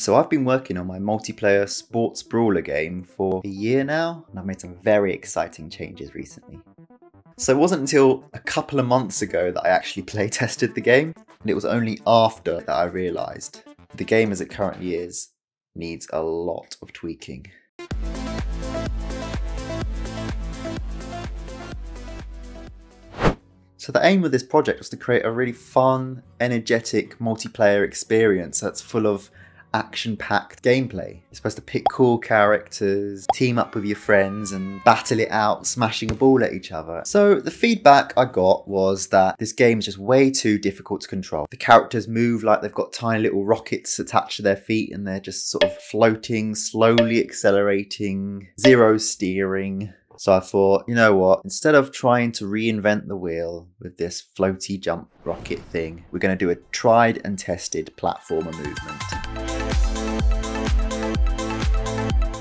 So I've been working on my multiplayer sports brawler game for a year now, and I've made some very exciting changes recently. So it wasn't until a couple of months ago that I actually playtested the game, and it was only after that I realised the game as it currently is needs a lot of tweaking. So the aim of this project was to create a really fun, energetic multiplayer experience that's full of action-packed gameplay. You're supposed to pick cool characters, team up with your friends and battle it out, smashing a ball at each other. So the feedback I got was that this game is just way too difficult to control. The characters move like they've got tiny little rockets attached to their feet and they're just sort of floating, slowly accelerating, zero steering. So I thought, you know what, instead of trying to reinvent the wheel with this floaty jump rocket thing, we're going to do a tried and tested platformer movement.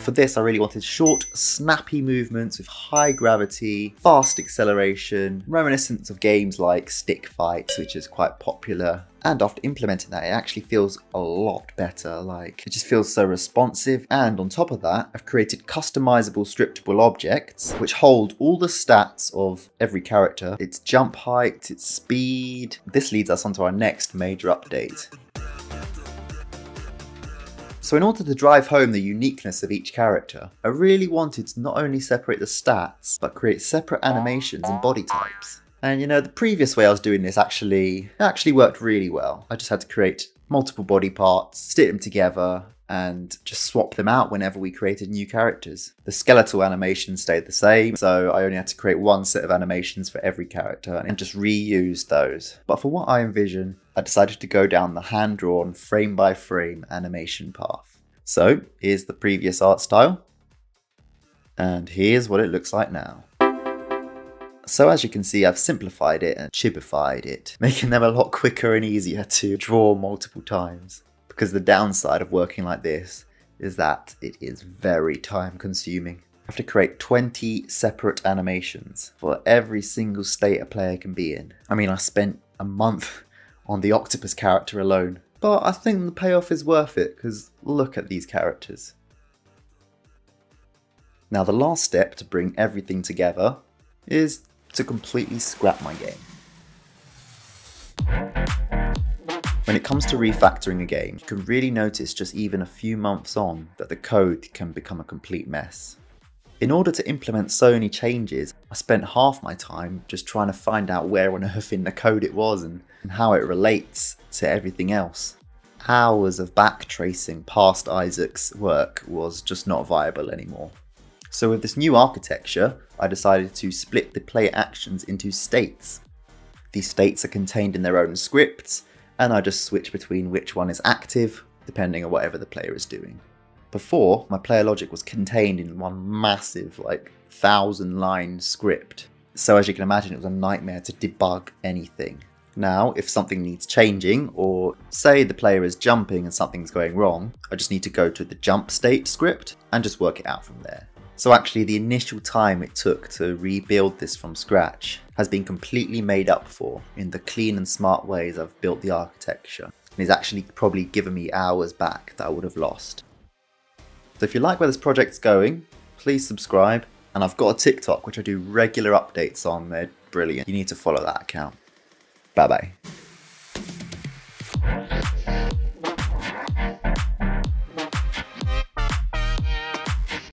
For this, I really wanted short, snappy movements with high gravity, fast acceleration, reminiscent of games like Stick Fights, which is quite popular. And after implementing that, it actually feels a lot better. Like, it just feels so responsive. And on top of that, I've created customizable scriptable objects, which hold all the stats of every character, its jump height, its speed. This leads us onto our next major update. So in order to drive home the uniqueness of each character, I really wanted to not only separate the stats, but create separate animations and body types. And you know, the previous way I was doing this actually worked really well. I just had to create multiple body parts, stick them together, and just swap them out whenever we created new characters. The skeletal animations stayed the same, so I only had to create one set of animations for every character and just reuse those. But for what I envision, I decided to go down the hand-drawn, frame-by-frame animation path. So here's the previous art style, and here's what it looks like now. So as you can see, I've simplified it and chibified it, making them a lot quicker and easier to draw multiple times. Because the downside of working like this is that it is very time consuming. I have to create 20 separate animations for every single state a player can be in. I mean, I spent a month on the octopus character alone, but I think the payoff is worth it because look at these characters. Now the last step to bring everything together is to completely scrap my game. When it comes to refactoring a game, you can really notice just even a few months on that the code can become a complete mess. In order to implement so many changes, I spent half my time just trying to find out where on earth in the code it was and how it relates to everything else. Hours of backtracing past Isaac's work was just not viable anymore. So with this new architecture, I decided to split the player actions into states. These states are contained in their own scripts, and I just switch between which one is active, depending on whatever the player is doing. Before, my player logic was contained in one massive, 1,000-line script. So as you can imagine, it was a nightmare to debug anything. Now, if something needs changing, or say the player is jumping and something's going wrong, I just need to go to the jump state script and just work it out from there. So actually the initial time it took to rebuild this from scratch has been completely made up for in the clean and smart ways I've built the architecture. And it's actually probably given me hours back that I would have lost. So if you like where this project's going, please subscribe. And I've got a TikTok which I do regular updates on. They're brilliant. You need to follow that account. Bye bye.